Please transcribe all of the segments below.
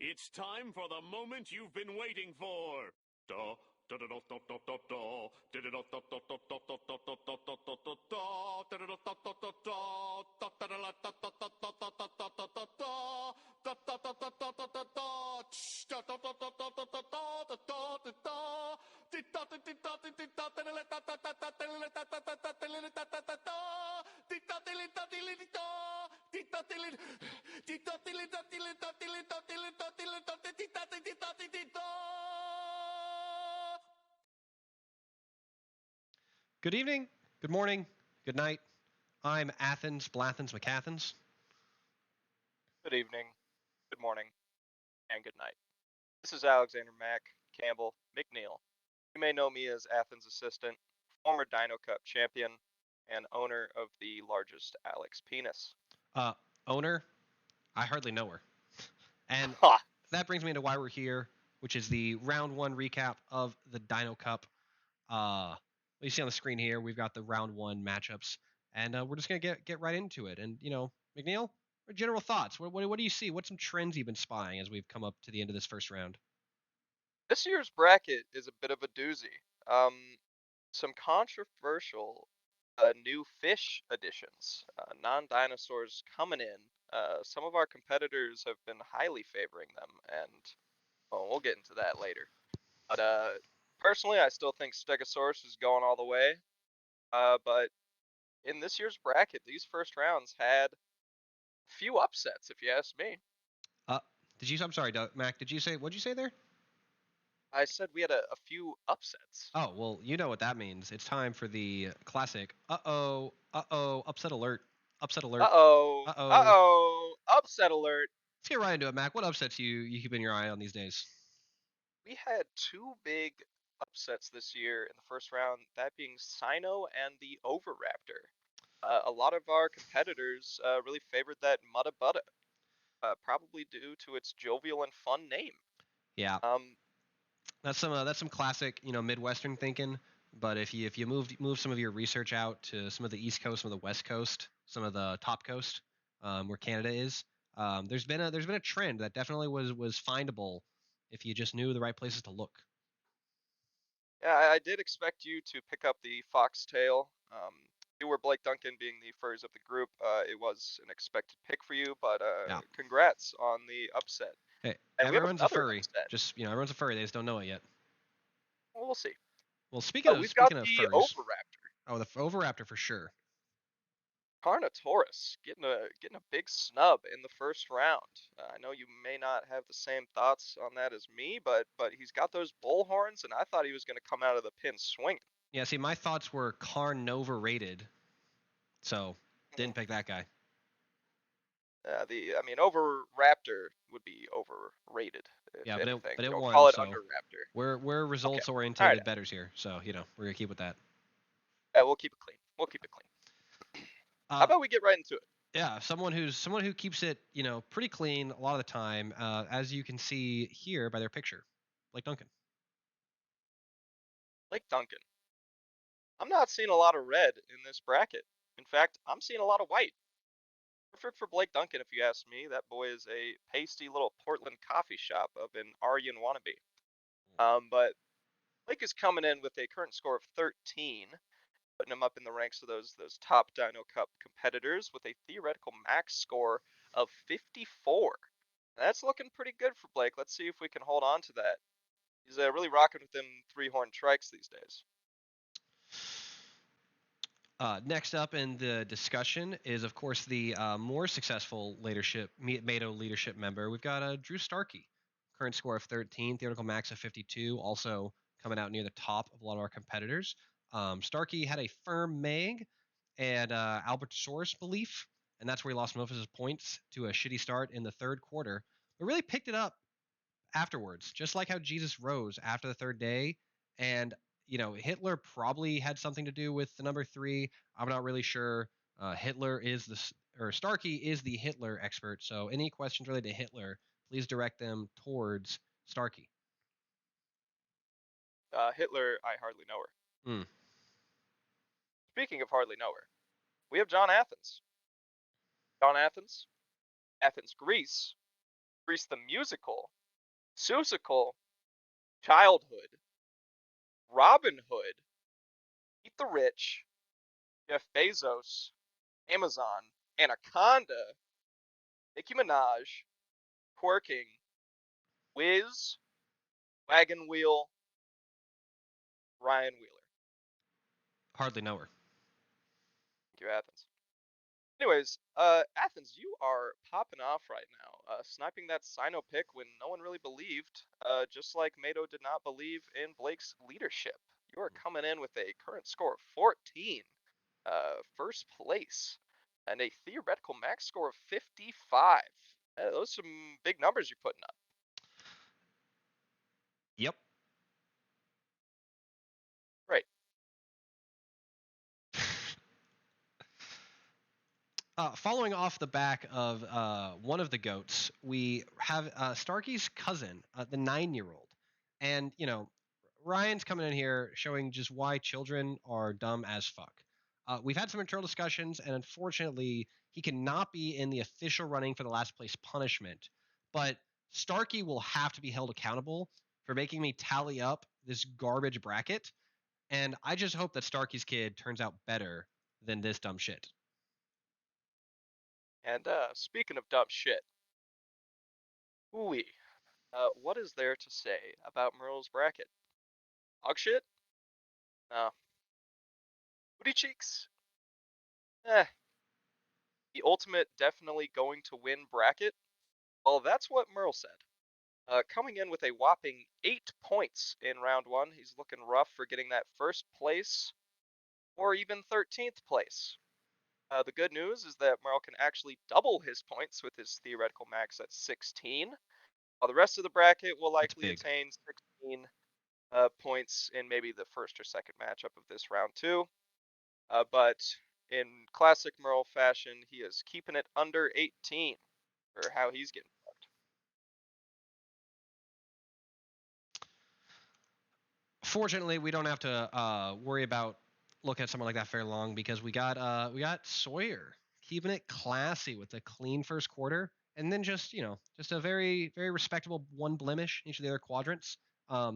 It's time for the moment you've been waiting for. Da, da, da, da, da, da, da, da. Da, da, da, da, da, da, da, da, da, da, da, da, da, da, da. Da, da, da, da, da, da, da. Da, da, da, da, da, da, da, da, da, da, da, da, da. Da, da, da, da, da, da, da, da. Tsh, da, da, da, da, da, da, da, da, da, da, da, da. Di, da, di, di, da, di, di, da, da, da, da, da, da, da, da, da, da, da, da, da, da, da, da, da. Di, da, di, li, da, di, li, di, da. Di, da, di, li, di, da, di, li, da, di, li, da, di, li, da, di, li, da, di, li, da, di, di, da, di, di, da, di, di, da. Good evening, good morning, good night. I'm Athens, Blathens, Macthens. Good evening, good morning, and good night. This is Alexander Mack, Campbell, McNeil. You may know me as Athens' assistant, former Dino Cup champion, and owner of the largest Alex penis. Owner, I hardly know her. And Ha! that brings me into why we're here, which is the round one recap of the Dino Cup. You see on the screen here, we've got the round one matchups, and we're just gonna get right into it. And McNeil, what general thoughts? What do you see? What's some trends you've been spying as we've come up to the end of this first round? This year's bracket is a bit of a doozy. Some controversial new fish additions, non-dinosaurs coming in. Some of our competitors have been highly favoring them, and well, we'll get into that later. But personally, I still think Stegosaurus is going all the way. But in this year's bracket, these first rounds had a few upsets, if you ask me. Uh, did you? I'm sorry, Mac. Did you say what'd you say there? I said we had a few upsets. Oh, well, you know what that means. It's time for the classic upset alert. Upset alert. Uh-oh, Uh-oh. uh-oh, upset alert. Let's get right into it, Mac. What upsets you keeping your eye on these days? We had two big upsets this year in the first round, that being Sino and the Overraptor. A lot of our competitors really favored that Mudda Budda, probably due to its jovial and fun name. Yeah, Um, that's some classic Midwestern thinking. But if you move some of your research out to some of the East Coast, some of the West Coast, some of the top coast, where Canada is, there's been a trend that definitely was findable if you just knew the right places to look. Yeah, I did expect you to pick up the foxtail. You were Blake Duncan being the furries of the group. It was an expected pick for you, but Yeah. congrats on the upset. Hey, And we have everyone's a another furry. upset. Just everyone's a furry. They just don't know it yet. Well, we'll see. Well, speaking of We've got speaking of the furries, Oviraptor, oh, the Oviraptor for sure. Carnotaurus, getting a big snub in the first round. I know you may not have the same thoughts on that as me, but he's got those bull horns, and I thought he was going to come out of the pin swinging. Yeah, see, my thoughts were Carnova rated, so didn't pick that guy. Oviraptor would be overrated, Yeah, if anything. but it Don't won, call it so Underraptor. we're Okay. results All right. orientated betters here, so we're gonna keep with that. Yeah, we'll keep it clean. We'll keep it clean. How Uh, about we get right into it? yeah, someone who keeps it pretty clean a lot of the time, as you can see here by their picture, Blake Duncan. Blake Duncan. I'm not seeing a lot of red in this bracket. In fact, I'm seeing a lot of white. Perfect for Blake Duncan, if you ask me. That boy is a pasty little Portland coffee shop of an Aryan wannabe. But Blake is coming in with a current score of 13, putting him up in the ranks of those top Dino Cup competitors with a theoretical max score of 54. That's looking pretty good for Blake. Let's see if we can hold on to that. He's really rocking with them three-horn trikes these days. Next up in the discussion is, of course, the more successful Mato leadership member. We've got Drew Starkey, current score of 13, theoretical max of 52, also coming out near the top of a lot of our competitors. Starkey had a firm Meg and Albertosaurus belief, and that's where he lost most of his points to a shitty start in the third quarter, but really picked it up afterwards, just like how Jesus rose after the third day. And Hitler probably had something to do with the number 3. I'm not really sure. Hitler is Starkey is the Hitler expert. So any questions related to Hitler, please direct them towards Starkey. Hitler, I hardly know her. Mm. Speaking of hardly know her, we have John Athens. John Athens, Athens, Greece, Grease the Musical, Seussical, Childhood, Robin Hood, Eat the Rich, Jeff Bezos, Amazon, Anaconda, Nicki Minaj, Twerking, Wiz, Wagon Wheel, Ryan Wheeler. Hardly know her. Thank you, Athens. Anyways, Athens, you are popping off right now, sniping that Sino pick when no one really believed, just like Mato did not believe in Blake's leadership. You are coming in with a current score of 14, first place, and a theoretical max score of 55. Those are some big numbers you're putting up. Yep. Right. Following off the back of one of the goats, we have Starkey's cousin, the 9-year-old. And, Ryan's coming in here showing just why children are dumb as fuck. We've had some internal discussions, and unfortunately, he cannot be in the official running for the last place punishment. But Starkey will have to be held accountable for making me tally up this garbage bracket. And I just hope that Starkey's kid turns out better than this dumb shit. And speaking of dumb shit, ooh, what is there to say about Merle's bracket? Dog shit? No. Booty cheeks? Eh. The ultimate definitely going to win bracket? Well, that's what Merle said. Coming in with a whopping 8 points in round 1, he's looking rough for getting that first place or even 13th place. The good news is that Merle can actually double his points with his theoretical max at 16, while the rest of the bracket will likely attain 16 points in maybe the first or second matchup of this round 2. But in classic Merle fashion, he is keeping it under 18 for how he's getting fucked. Fortunately, we don't have to worry about looking at someone like that very long because we got Sawyer keeping it classy with a clean first quarter, and then just a very very respectable one blemish in each of the other quadrants.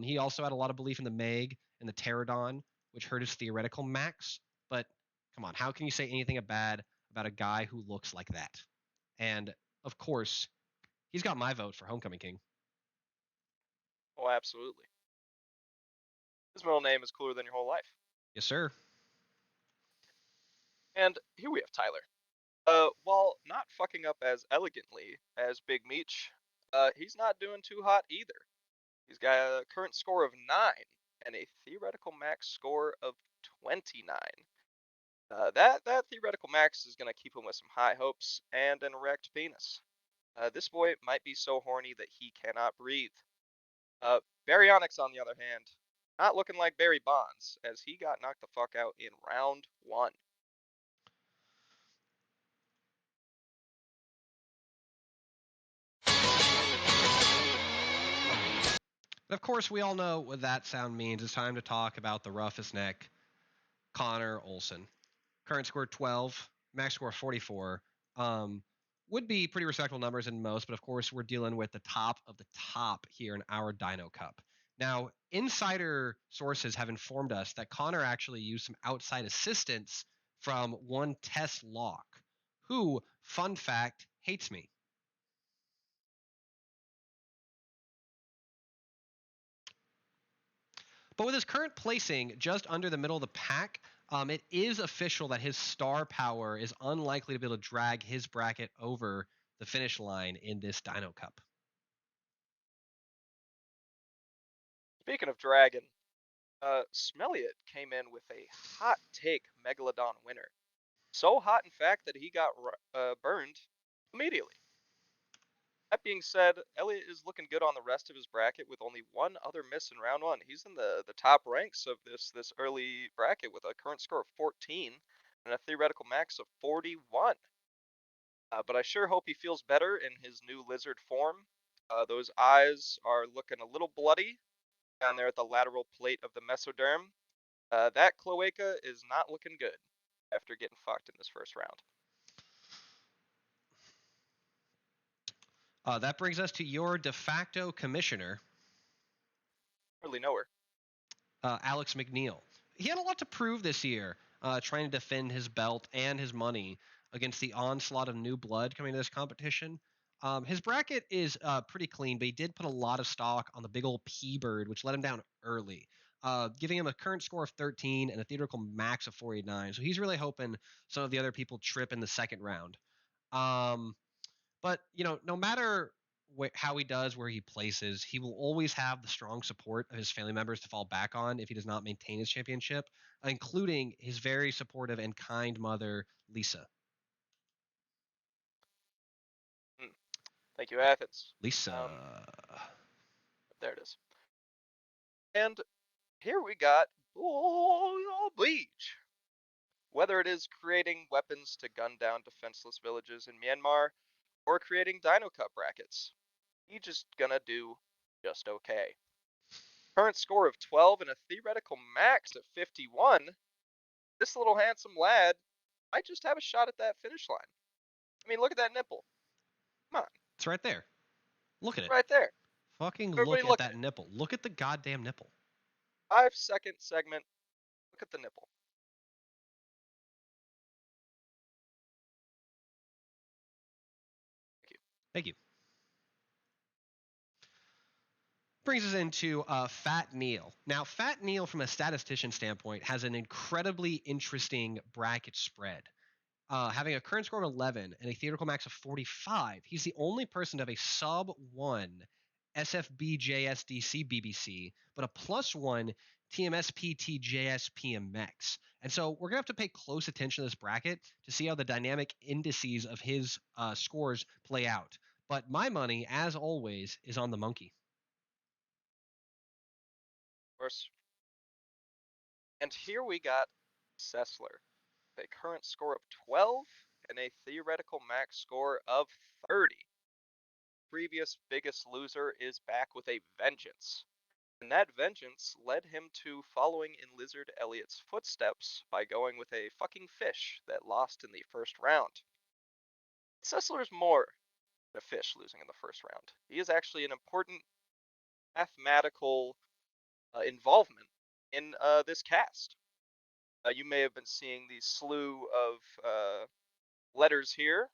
He also had a lot of belief in the Meg and the Pterodon, which hurt his theoretical max. But come on, how can you say anything bad about a guy who looks like that? And of course, he's got my vote for Homecoming King. Oh, absolutely. His middle name is cooler than your whole life. Yes, sir. And here we have Tyler. While not fucking up as elegantly as Big Meech, he's not doing too hot either. He's got a current score of 9 and a theoretical max score of 29. That theoretical max is going to keep him with some high hopes and an erect penis. This boy might be so horny that he cannot breathe. Baryonyx, on the other hand, not looking like Barry Bonds, as he got knocked the fuck out in round 1. But of course, we all know what that sound means. It's time to talk about the roughest neck, Connor Olson. Current score 12, max score 44. Would be pretty respectable numbers in most, but of course, we're dealing with the top of the top here in our Dino Cup. Now, insider sources have informed us that Connor actually used some outside assistance from one Tess Locke, who, fun fact, hates me. But with his current placing just under the middle of the pack, it is official that his star power is unlikely to be able to drag his bracket over the finish line in this Dino Cup. Speaking of Dragon, Smelliot came in with a hot take Megalodon winner. So hot, in fact, that he got burned immediately. That being said, Elliot is looking good on the rest of his bracket with only one other miss in round 1. He's in the top ranks of this early bracket with a current score of 14 and a theoretical max of 41. But I sure hope he feels better in his new lizard form. Those eyes are looking a little bloody down there at the lateral plate of the mesoderm. That cloaca is not looking good after getting fucked in this first round. That brings us to your de facto commissioner, Hardly know her. Alex McNeil. He had a lot to prove this year, trying to defend his belt and his money against the onslaught of new blood coming to this competition. His bracket is pretty clean, but he did put a lot of stock on the big old P Bird, which let him down early, giving him a current score of 13 and a theoretical max of 489. So he's really hoping some of the other people trip in the second round. But no matter how he does, where he places, he will always have the strong support of his family members to fall back on if he does not maintain his championship, including his very supportive and kind mother, Lisa. Thank you, Athens. Lisa. There it is. And here we got Bleach. Whether it is creating weapons to gun down defenseless villages in Myanmar or creating Dino Cup brackets, he's just gonna do just okay. Current score of 12 and a theoretical max of 51, this little handsome lad might just have a shot at that finish line. I mean, look at that nipple. Come on. It's right there. Look at it. Right there. Fucking Everybody look at that nipple. Look at the goddamn nipple. 5-second segment. Look at the nipple. Thank you. Brings us into Fat Neil. Now, Fat Neil, from a statistician standpoint, has an incredibly interesting bracket spread. Having a current score of 11 and a theoretical max of 45, he's the only person to have a sub 1 SFBJSDC BBC, but a +1 TMSPTJSPMX. And so we're going to have to pay close attention to this bracket to see how the dynamic indices of his scores play out. But my money, as always, is on the monkey. Of course. And here we got Sessler, a current score of 12 and a theoretical max score of 30. Previous biggest loser is back with a vengeance. And that vengeance led him to following in Lizard Elliott's footsteps by going with a fucking fish that lost in the first round. Sessler's more than a fish losing in the first round. He is actually an important mathematical involvement in this cast. You may have been seeing the slew of letters here.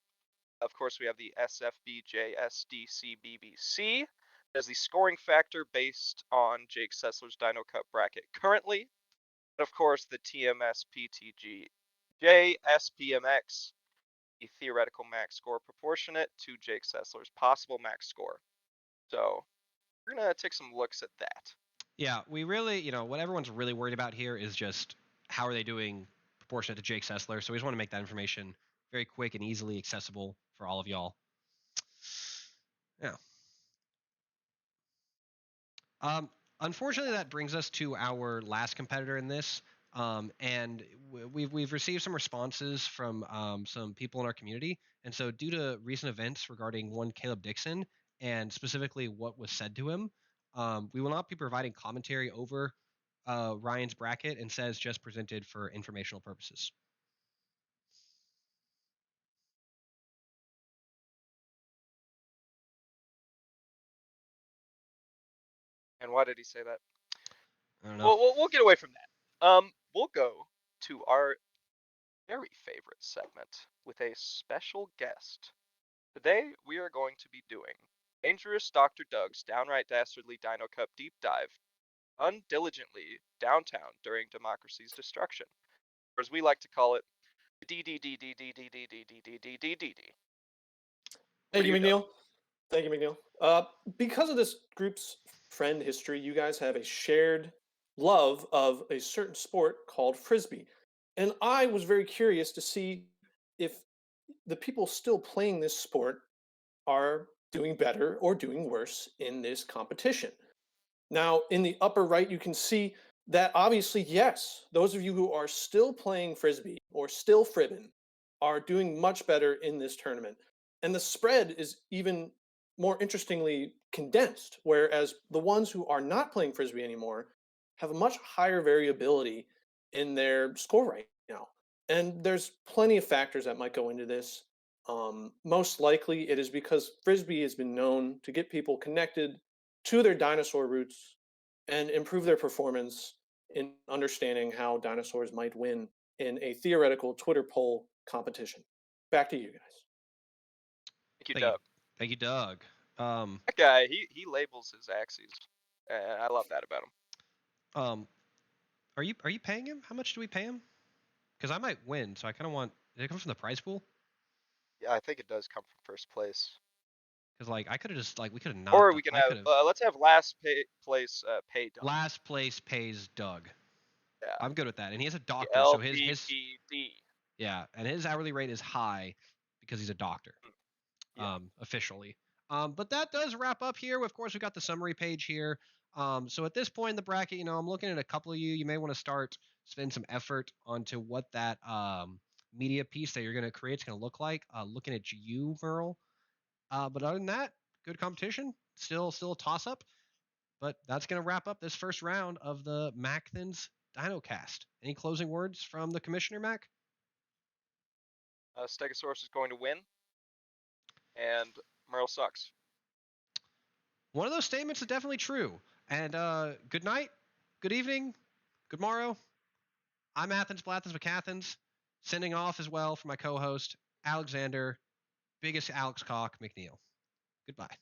Of course, we have the SFBJSDCBBC as the scoring factor based on Jake Sessler's Dino Cup bracket currently. And of course, the TMSPTGJSPMX, the theoretical max score proportionate to Jake Sessler's possible max score. So we're going to take some looks at that. Yeah, we really, what everyone's really worried about here is just how are they doing proportionate to Jake Sessler. So we just want to make that information very quick and easily accessible for all of y'all. Yeah. Unfortunately, that brings us to our last competitor in this. And we've received some responses from some people in our community. And so due to recent events regarding one Caleb Dixon and specifically what was said to him, we will not be providing commentary over Ryan's bracket and says just presented for informational purposes. And why did he say that? I don't know. We'll get away from that. We'll go to our very favorite segment with a special guest. Today we are going to be doing Dangerous Dr. Doug's Downright Dastardly Dino Cup Deep Dive undiligently downtown during democracy's destruction, or as we like to call it, DDDDDDDDDDDDD. Thank you, McNeil. Thank you, McNeil. Because of this group's friend history, you guys have a shared love of a certain sport called Frisbee. And I was very curious to see if the people still playing this sport are doing better or doing worse in this competition. Now, in the upper right, you can see that obviously, yes, those of you who are still playing Frisbee or still fribbing are doing much better in this tournament. And the spread is even more interestingly condensed, whereas the ones who are not playing Frisbee anymore have a much higher variability in their score right now. And there's plenty of factors that might go into this. Most likely, it is because Frisbee has been known to get people connected to their dinosaur roots and improve their performance in understanding how dinosaurs might win in a theoretical Twitter poll competition. Back to you guys. Thank you, Thank you, Doug. thank you, Doug. That guy, he labels his axes. I love that about him. Are you paying him? How much do we pay him? Because I might win, so I kind of want. Did it come from the prize pool? Yeah, I think it does come from first place. Because like I could have just like we could have not. Or we can I have could have. let's have last place pay Doug. Last place pays Doug. Yeah. I'm good with that, and he is a The doctor, so his LPPD. yeah, and his hourly rate is high because he's a doctor. Yeah. Officially. But that does wrap up here. Of course, we got the summary page here. So at this point in the bracket, I'm looking at a couple of you. You may want to spend some effort onto what that media piece that you're going to create is going to look like. Looking at you, Merle. But other than that, good competition. Still a toss up. But that's going to wrap up this first round of the Macthens Dinocast. Any closing words from the commissioner, Mac? Stegosaurus is going to win, and Merle sucks. One of those statements is definitely true. And good night, good evening, good morrow. I'm Blathens McCathens, sending off as well for my co-host, Alexander, biggest Alex Cock McNeil. Goodbye.